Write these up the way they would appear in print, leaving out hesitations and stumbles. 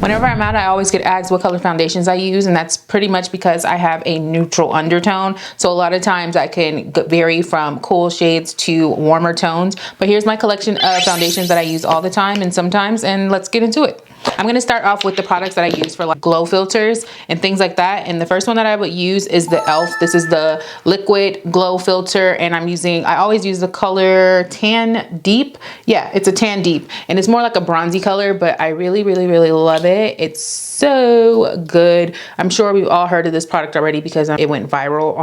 Whenever I'm out, I always get asked what color foundations I use, and that's pretty much because I have a neutral undertone. So a lot of times I can vary from cool shades to warmer tones. But here's my collection of foundations that I use all the time and sometimes, and let's get into it. I'm gonna start off with the products that I use for like glow filters and things like that. And the first one that I would use is the e.l.f. This is the liquid glow filter, and I always use the color Tan Deep. Yeah, it's a Tan Deep, and it's more like a bronzy color, but I really love it. It's so good. I'm sure we've all heard of this product already because it went viral,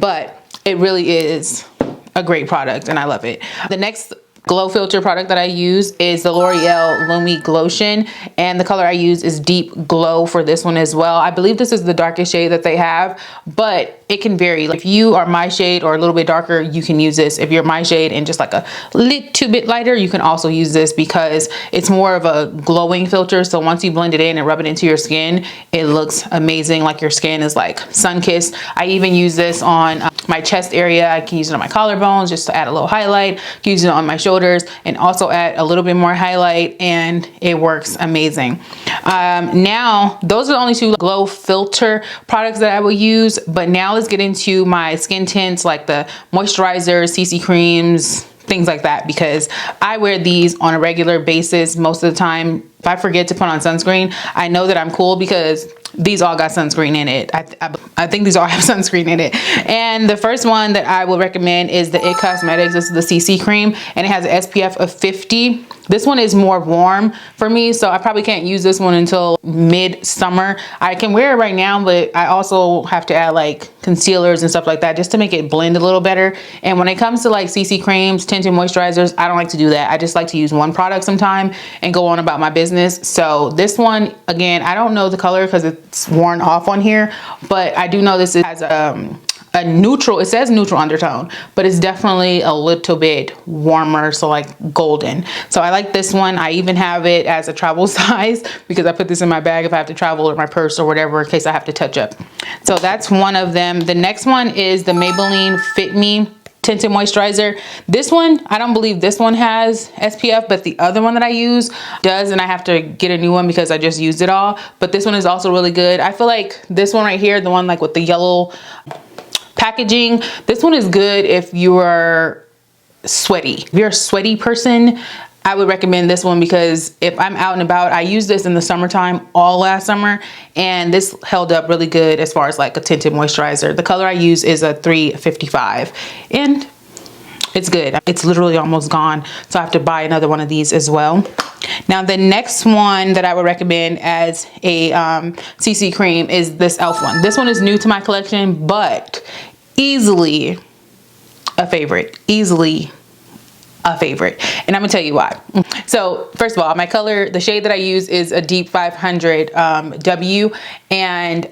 but it really is a great product and I love it. The next glow filter product that I use is the L'Oreal Lumi Glotion, and the color I use is Deep Glow for this one as well. I believe this is the darkest shade that they have, but it can vary. Like if you are my shade or a little bit darker, you can use this. If you're my shade and just like a little bit lighter, you can also use this because it's more of a glowing filter. So once you blend it in and rub it into your skin, it looks amazing. Like your skin is like sun-kissed. I even use this on my chest area. I can use it on my collarbones just to add a little highlight. I can use it on my shoulders and also add a little bit more highlight, and it works amazing. Now those are the only two glow filter products that I will use, but now let's get into my skin tints like the moisturizers, CC creams, things like that, because I wear these on a regular basis most of the time. If I forget to put on sunscreen, I know that I'm cool because these all got sunscreen in it. I think these all have sunscreen in it. And the first one that I will recommend is the IT Cosmetics. This is the CC cream, and it has an SPF of 50. This one is more warm for me, so I probably can't use this one until mid-summer. I can wear it right now, but I also have to add like concealers and stuff like that just to make it blend a little better. And when it comes to like CC creams, tinted moisturizers, I don't like to do that. I just like to use one product sometime and go on about my business. So this one, again, I don't know the color because it's worn off on here, but I do know this has a neutral, it says neutral undertone, but it's definitely a little bit warmer, so like golden. So I like this one. I even have it as a travel size because I put this in my bag if I have to travel, or my purse or whatever, in case I have to touch up. So that's one of them. The next one is the Maybelline Fit Me tinted moisturizer. This one, I don't believe this one has SPF, but the other one that I use does, and I have to get a new one because I just used it all. But this one is also really good. I feel like this one right here, the one like with the yellow packaging, this one is good if you're sweaty. If you're a sweaty person, I would recommend this one because if I'm out and about, I used this in the summertime all last summer, and this held up really good as far as like a tinted moisturizer. The color I use is a 355, and it's good. It's literally almost gone, so I have to buy another one of these as well. Now the next one that I would recommend as a CC cream is this e.l.f. one. This one is new to my collection, but easily a favorite. Easily a favorite, and I'm gonna tell you why. So first of all, my color, the shade that I use is a deep 500 W, and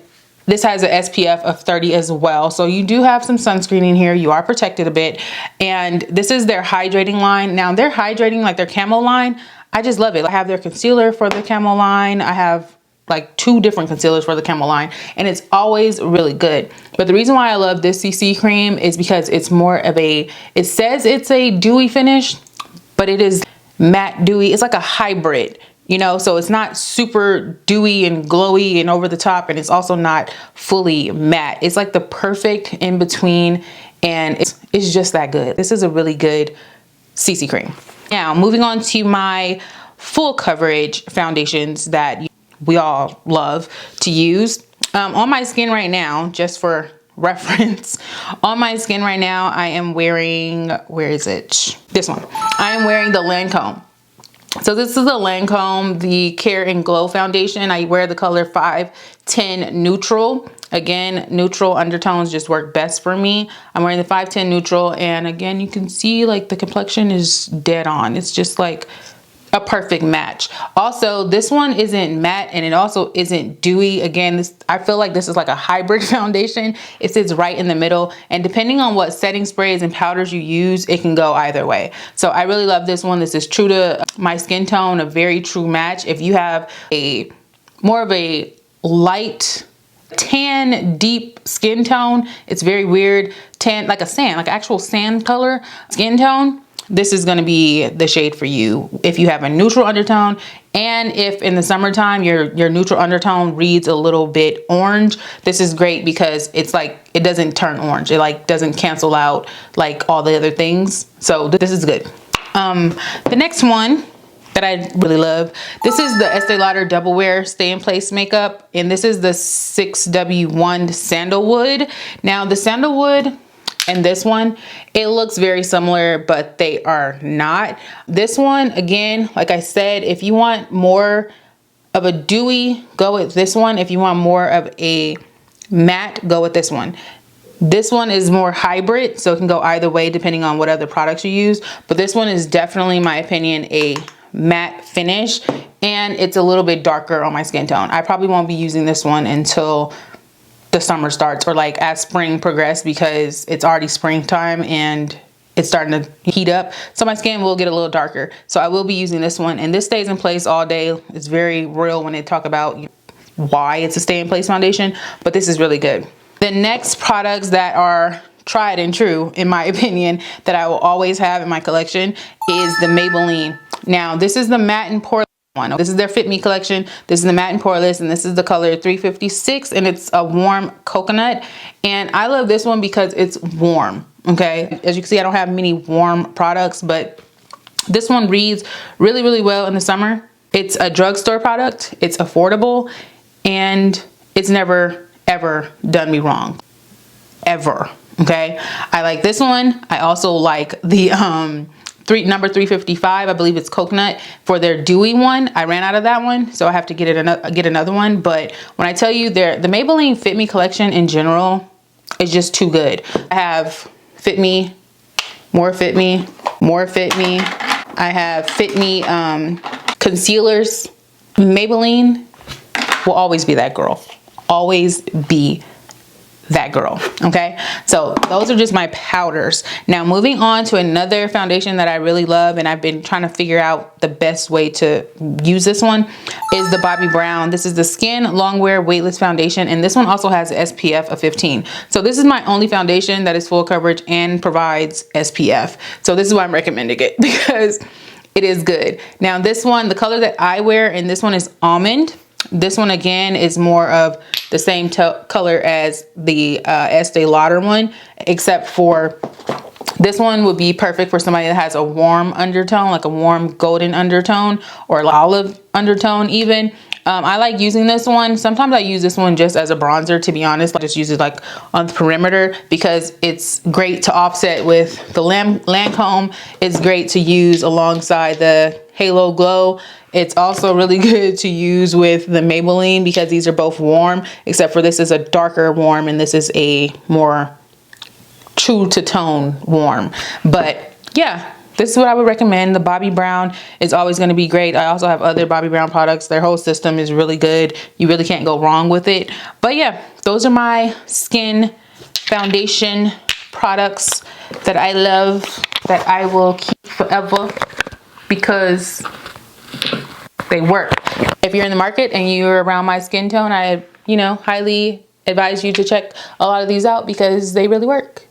this has an SPF of 30 as well. So you do have some sunscreen in here. You are protected a bit. And this is their hydrating line. Now their hydrating, like their camo line, I just love it. I have their concealer for the camo line. I have like 2 different concealers for the camo line, and it's always really good. But the reason why I love this CC cream is because it's more of a, it says it's a dewy finish, but it is matte dewy. It's like a hybrid, you know, so it's not super dewy and glowy and over the top, and it's also not fully matte. It's like the perfect in between, and it's just that good. This is a really good CC cream. Now moving on to my full coverage foundations that we all love to use. On my skin right now, just for reference, on my skin right now, I am wearing, where is it? This one. I am wearing the Lancome. So this is the Lancome, the Care and Glow foundation. I wear the color 510 Neutral. Again, neutral undertones just work best for me. I'm wearing the 510 Neutral, and again, you can see like the complexion is dead on. It's just like a perfect match. Also, this one isn't matte, and it also isn't dewy. Again, I feel like this is like a hybrid foundation. It sits right in the middle, and depending on what setting sprays and powders you use, it can go either way. So I really love this one. This is true to my skin tone, a very true match. If you have a more of a light tan deep skin tone, it's very weird, tan like a sand, like actual sand color skin tone, this is going to be the shade for you. If you have a neutral undertone And if in the summertime your neutral undertone reads a little bit orange, this is great because it's like it doesn't turn orange. It like doesn't cancel out like all the other things. So this is good. The next one that I really love, this is the Estee Lauder Double Wear Stay in Place makeup, and this is the 6W1 Sandalwood. Now the Sandalwood and this one, it looks very similar, but they are not. This one, again, like I said, if you want more of a dewy, go with this one. If you want more of a matte, go with this one. This one is more hybrid, so it can go either way depending on what other products you use. But this one is definitely, in my opinion, a matte finish, and it's a little bit darker on my skin tone. I probably won't be using this one until the summer starts, or like as spring progresses, because it's already springtime and it's starting to heat up, so my skin will get a little darker. So I will be using this one, and this stays in place all day. It's very real when they talk about why it's a stay in place foundation, but this is really good. The next products that are tried and true, in my opinion, that I will always have in my collection is the Maybelline. Now this is the matte and poreless one. This is their Fit Me collection. This is the matte and poreless, and this is the color 356, and it's a warm coconut. And I love this one because it's warm. Okay, as you can see, I don't have many warm products, but this one reads really, really well in the summer. It's a drugstore product. It's affordable, and it's never ever done me wrong, ever. Okay, I like this one. I also like the number 355, I believe it's coconut, for their dewy one. I ran out of that one, so I have to get another one. But when I tell you, the Maybelline Fit Me collection in general is just too good. I have Fit Me, more Fit Me, more Fit Me. I have Fit Me concealers. Maybelline will always be that girl. Always be that girl. Okay, so those are just my powders. Now moving on to another foundation that I really love, and I've been trying to figure out the best way to use this one, is the Bobbi Brown. This is the Skin Longwear Weightless Foundation, and this one also has an SPF of 15. So this is my only foundation that is full coverage and provides SPF. So this is why I'm recommending it, because it is good. Now this one, the color that I wear, and this one is Almond. This one again is more of the same color as the Estee Lauder one, except for this one would be perfect for somebody that has a warm undertone, like a warm golden undertone or olive undertone even. I like using this one. Sometimes I use this one just as a bronzer, to be honest. I just use it like on the perimeter because it's great to offset with the Lancome. It's great to use alongside the Halo Glow. It's also really good to use with the Maybelline because these are both warm, except for this is a darker warm and this is a more true to tone warm. But yeah, this is what I would recommend. The Bobbi Brown is always going to be great. I also have other Bobbi Brown products. Their whole system is really good. You really can't go wrong with it. But yeah, those are my skin foundation products that I love, that I will keep forever because they work. If you're in the market and you're around my skin tone, I highly advise you to check a lot of these out because they really work.